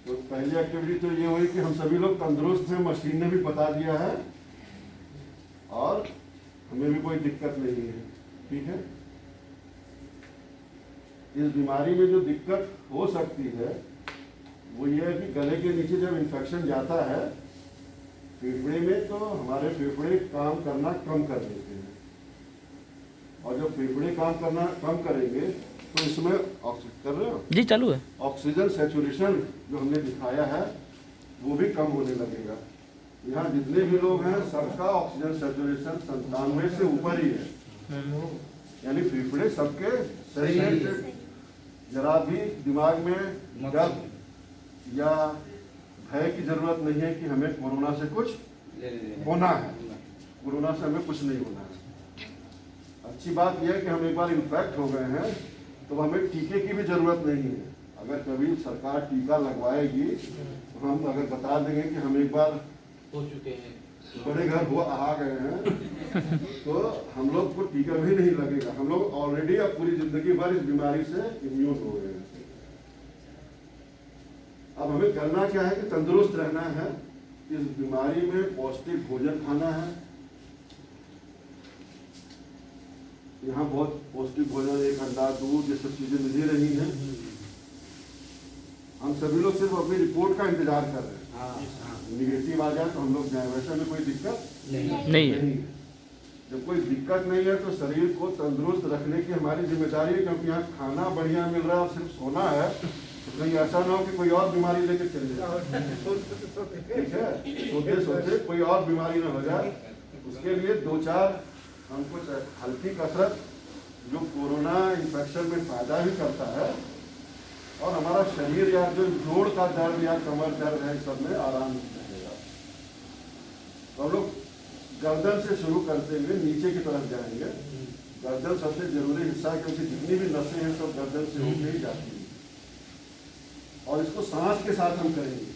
तो पहली एक्टिविटी तो ये हुई कि हम सभी लोग तंदुरुस्त हैं, मशीन ने भी बता दिया है और हमें भी कोई दिक्कत नहीं है। ठीक है, इस बीमारी में जो दिक्कत हो सकती है वो ये है कि गले के नीचे जब इन्फेक्शन जाता है फेफड़े में, तो हमारे फेफड़े काम करना कम कर देते हैं, और जब फेफड़े काम करना कम करेंगे तो इसमें कर रहे हो जी, चालू है। ऑक्सीजन सेचुरेशन जो हमने दिखाया है वो भी कम होने लगेगा। यहाँ जितने भी लोग हैं सबका ऑक्सीजन सेचुरेशन 97 से ऊपर ही है, यानी फेफड़े सबके सही है। जरा भी दिमाग में डर या भय की जरूरत नहीं है कि हमें कोरोना से कुछ होना है, कोरोना से हमें कुछ नहीं होना है। अच्छी बात यह है कि हम एक बार इन्फेक्ट हो गए हैं तो हमें टीके की भी जरूरत नहीं है। अगर कभी सरकार टीका लगवाएगी तो हम अगर बता देंगे कि हम एक बार हो चुके हैं, बड़े घर हुआ आ गए हैं तो हम लोग को टीका भी नहीं लगेगा। हम लोग ऑलरेडी अब पूरी जिंदगी भर इस बीमारी से इम्यून हो गए हैं। अब हमें करना क्या है कि तंदुरुस्त रहना है, इस बीमारी में पौष्टिक भोजन खाना है। यहाँ बहुत पौष्टिक भोजन, एक अंडा, दूध, ये सब चीजें मिल ही रही हैं। हम सभी लोग सिर्फ अपनी रिपोर्ट का इंतजार कर रहे हैं। निगेटिव आ जाए तो हम लोग जाए, वैसे में कोई दिक्कत नहीं है। जब कोई दिक्कत नहीं है तो शरीर को तंदुरुस्त रखने की हमारी जिम्मेदारी है, क्योंकि यहाँ खाना बढ़िया मिल रहा है और सिर्फ सोना है, तो कहीं ऐसा ना हो कि कोई और बीमारी लेके चले जाए। ठीक है, सोते सोते कोई और बीमारी ना हो जाए। उसके लिए 2-4 हम कुछ हल्की कसरत जो कोरोना इन्फेक्शन में फायदा भी करता है और हमारा शरीर या जो जोड़ का दर्द या कमर दर्द है सब में आराम मिलेगा। तो हम लोग गर्दन से शुरू करते हुए नीचे की तरफ जाएंगे। गर्दन सबसे जरूरी हिस्सा है, क्योंकि जितनी भी नसें हैं सब गर्दन से होकर ही जाती हैं, और इसको सांस के साथ हम करेंगे।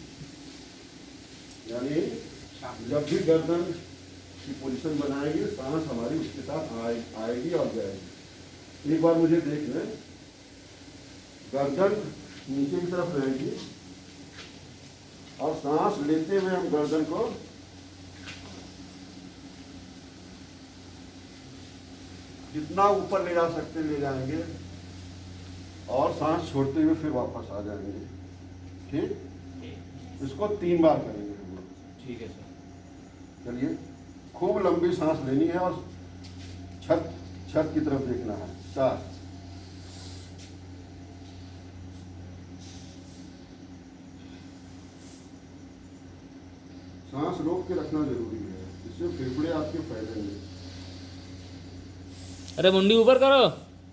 यानी जब भी गर्दन की पोजीशन बनाएंगे सांस हमारी उसके साथ आएगी और जाएगी। एक बार मुझे देख लें, गर्दन नीचे की तरफ रहेगी और सांस लेते हुए हम गर्दन को जितना ऊपर ले जा सकते ले जाएंगे और सांस छोड़ते हुए फिर वापस आ जाएंगे। ठीक, इसको 3 बार करेंगे हम लोग। ठीक है सर। चलिए, खूब लंबी सांस लेनी है और छत की तरफ देखना है। 4, सांस रोक के रखना जरूरी है, इससे फेफड़े आपके फैलेंगे। अरे मुंडी ऊपर करो,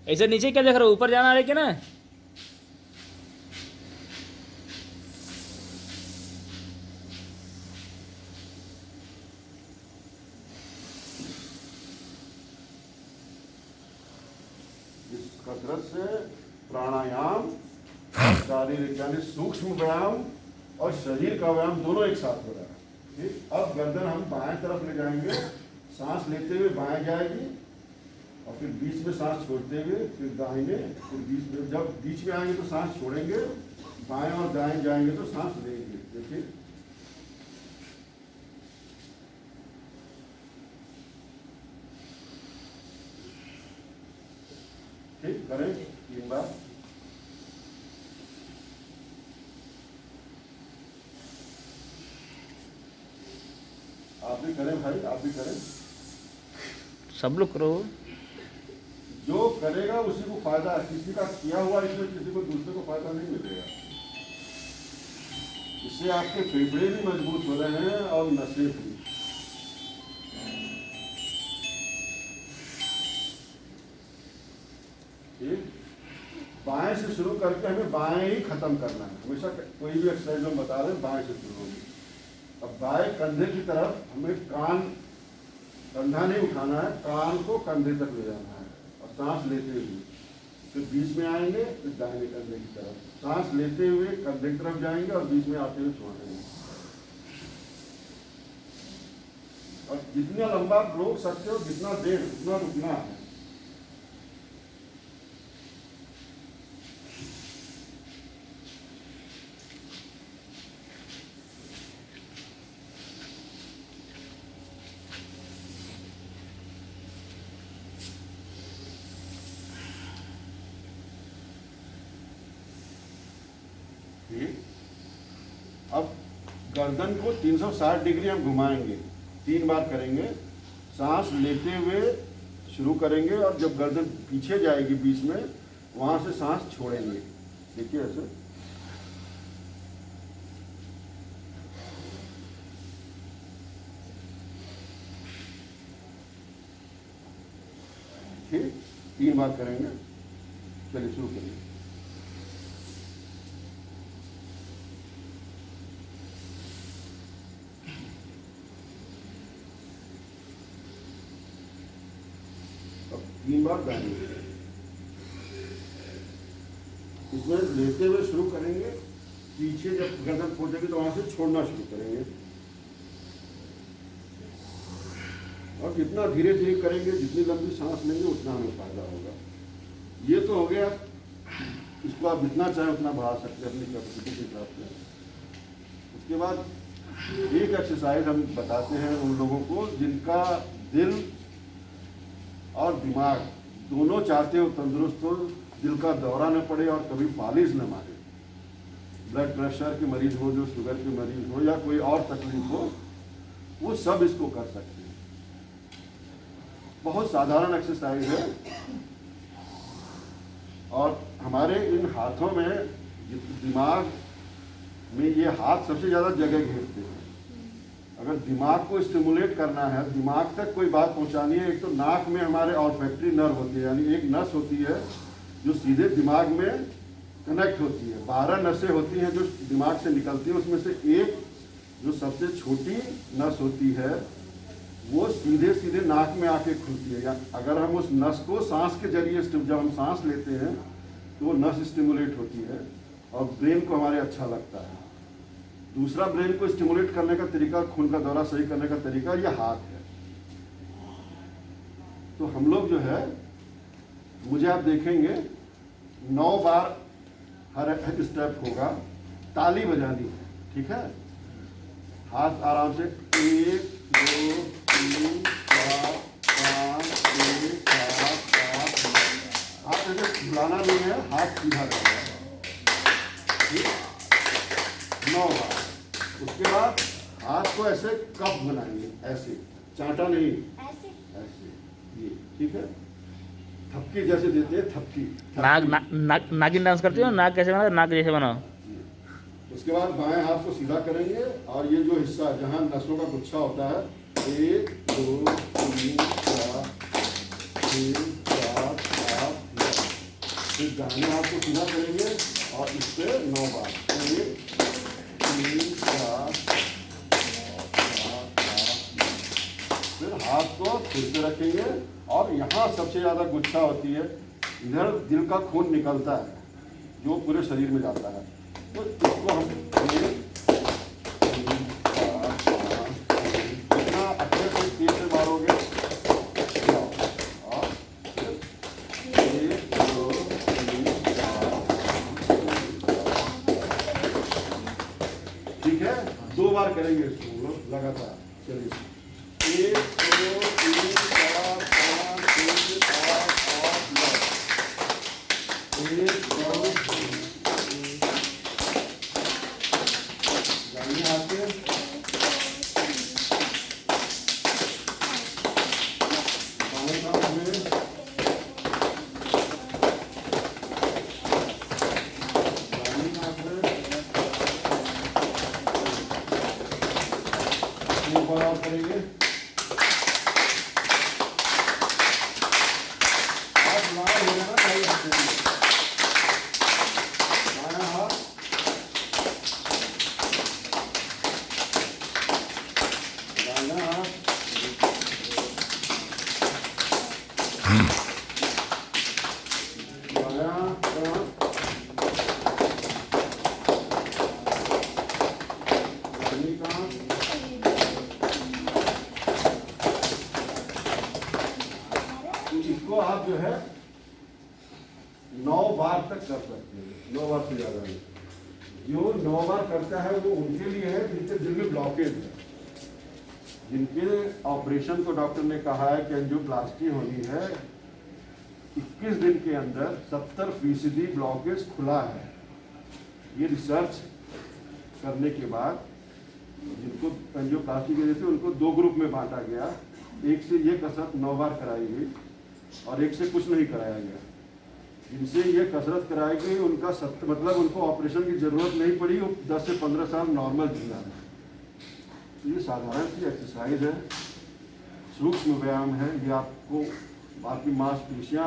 ऐसे नीचे क्या देख रहे हो, ऊपर जाना है कि ना। इस कसरत से प्राणायाम, शारीरिक यानी सूक्ष्म व्यायाम और शरीर का व्यायाम दोनों एक साथ हो रहा है। ठीक, अब गर्दन हम बाएं तरफ ले जाएंगे, सांस लेते हुए बाएं जाएगी और फिर बीच में सांस छोड़ते हुए फिर दाहिने, फिर बीच में, जब बीच में आएंगे तो सांस छोड़ेंगे, बाएं और दाएं जाएंगे तो सांस लेंगे। देखिए, ठीक, करें 3 बार। आप भी करें भाई, आप भी करें। सब लोग करो। जो करेगा उसी को फायदा है, किसी का किया हुआ इसमें किसी को दूसरे को फायदा नहीं मिलेगा। इससे आपके फेफड़े भी मजबूत हो रहे हैं और नसें भी। ठीक, बाएं से शुरू करके हमें बाएं ही खत्म करना है। हमेशा कोई भी एक्सरसाइज हम बता रहे हैं बाएं से शुरू होगी। अब बाएं कंधे की तरफ हमें कंधा नहीं उठाना है, कान को कंधे तक ले जाना है और सांस लेते हुए फिर बीच में आएंगे, फिर दाहिने कंधे की तरफ सांस लेते हुए कंधे की तरफ जाएंगे और बीच में आते हुए छोड़ेंगे। और जितना लंबा आप रोक सकते हो, जितना देर उतना रुकना है। ठीक। अब गर्दन को 360 डिग्री हम घुमाएंगे, 3 बार करेंगे। सांस लेते हुए शुरू करेंगे और जब गर्दन पीछे जाएगी बीच में, वहां से सांस छोड़ेंगे। देखिए ऐसे। ठीक, 3 बार करेंगे। चलिए शुरू करिए। अब 3 बार दाएंगे। इसमें लेते हुए शुरू करेंगे, पीछे जब गर्दन पहुंचेगी तो वहां से छोड़ना शुरू करेंगे। और जितना धीरे धीरे करेंगे, जितनी लंबी सांस लेंगे, उतना हमें फायदा होगा। ये तो हो गया। इसको आप जितना चाहें उतना बढ़ा सकते हैं अपनी कैपेसिटी के हिसाब से। उसके बाद एक एक्सरसाइज हम बताते हैं उन लोगों को जिनका दिल और दिमाग दोनों चाहते हो तंदुरुस्त हो, दिल का दौरा न पड़े और कभी फालिज न मारे। ब्लड प्रेशर के मरीज हो, जो शुगर के मरीज हो, या कोई और तकलीफ हो, वो सब इसको कर सकते हैं। बहुत साधारण एक्सरसाइज है। और हमारे इन हाथों में, दिमाग में ये हाथ सबसे ज़्यादा जगह घेरते हैं। अगर दिमाग को स्टिमुलेट करना है, दिमाग तक कोई बात पहुंचानी है, एक तो नाक में हमारे ऑल्फैक्टरी नर्व होती है, यानी एक नस होती है जो सीधे दिमाग में कनेक्ट होती है। 12 नसें होती हैं जो दिमाग से निकलती है, उसमें से एक जो सबसे छोटी नस होती है वो सीधे सीधे नाक में आके खुलती है। या अगर हम उस नस को सांस के जरिए, जब हम सांस लेते हैं तो वो नस स्टिमुलेट होती है और ब्रेन को हमारे अच्छा लगता है। दूसरा ब्रेन को स्टिमुलेट करने का तरीका, खून का दौरा सही करने का तरीका, ये हाथ है। तो हम लोग जो है, मुझे आप देखेंगे 9 बार हर स्टेप होगा, ताली बजानी है। ठीक है, हाथ आराम से 1 2 3 4 5 6 7 8 9। हाथ ऐसे बुलाना नहीं है, हाथ सीधा रहेगा। ठीक, 9 बार। उसके बाद हाथ को ऐसे कप बनाएंगे, ऐसे चांटा नहीं, ऐसे ये। ठीक है, थपकी जैसे देते हैं, थपकी। नागिन डांस करती हो, नाक कैसे बनाओ, नाक जैसे बनाओ। उसके बाद बाएं हाथ को सीधा करेंगे और ये जो हिस्सा जहां नसों का गुच्छा होता है, 1 2 3 4 5 6 7 9। फिर दाहिने हाथ को सीधा करेंगे और इस पे 9 बार, 1 3 4 5 6 7। फिर हाथ को फिर से रखेंगे और यहाँ सबसे ज़्यादा गुच्छा होती है, इधर दिल का खून निकलता है जो पूरे शरीर में जाता है। तो इसको हम 1 3 4 5 जितना अच्छे से तेज से मारोगे, और फिर 1 2 3 4। ठीक है, 2 बार करेंगे इसको लगातार। चलिए, 1 2 3 4 5 6 7 8 9। 1 2 दाहिने हाथ से, बाएं हाथ में, दाहिने हाथ में। एक बार और करेंगे। हाथ लाल हो जाना चाहिए हाथ में। बायां हाथ, दाहिना हाथ, बायां हाथ, दाहिनी हाथ। तो इसको आप जो है 9 बार तक कर सकते हैं, 9 बार से ज़्यादा नहीं। जो 9 बार करता है वो उनके लिए है जिनके दिल में ब्लॉकेज है, जिनके ऑपरेशन को डॉक्टर ने कहा है कि एंजियोप्लास्टी होनी है। 21 दिन के अंदर 70% ब्लॉकेज खुला है। ये रिसर्च करने के बाद जिनको एंजियोप्लास्टी की थी उनको 2 ग्रुप में बांटा गया। एक से ये कसरत 9 बार कराई गई और एक से कुछ नहीं कराया गया। जिनसे ये कसरत कराई गई उनका मतलब उनको ऑपरेशन की जरूरत नहीं पड़ी, वो 10 से 15 साल नॉर्मल जिंदा है। ये साधारण सी एक्सरसाइज है, सूक्ष्म व्यायाम है। ये आपको आपकी मांसपेशियां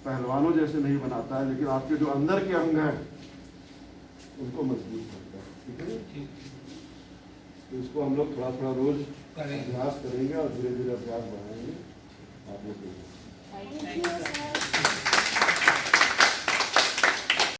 पहलवानों जैसे नहीं बनाता है, लेकिन आपके जो अंदर के अंग हैं उनको मजबूत करता है। ठीक है, तो इसको हम लोग थोड़ा थोड़ा रोज अभ्यास करेंगे और धीरे धीरे अभ्यास बढ़ाएंगे। आप लोग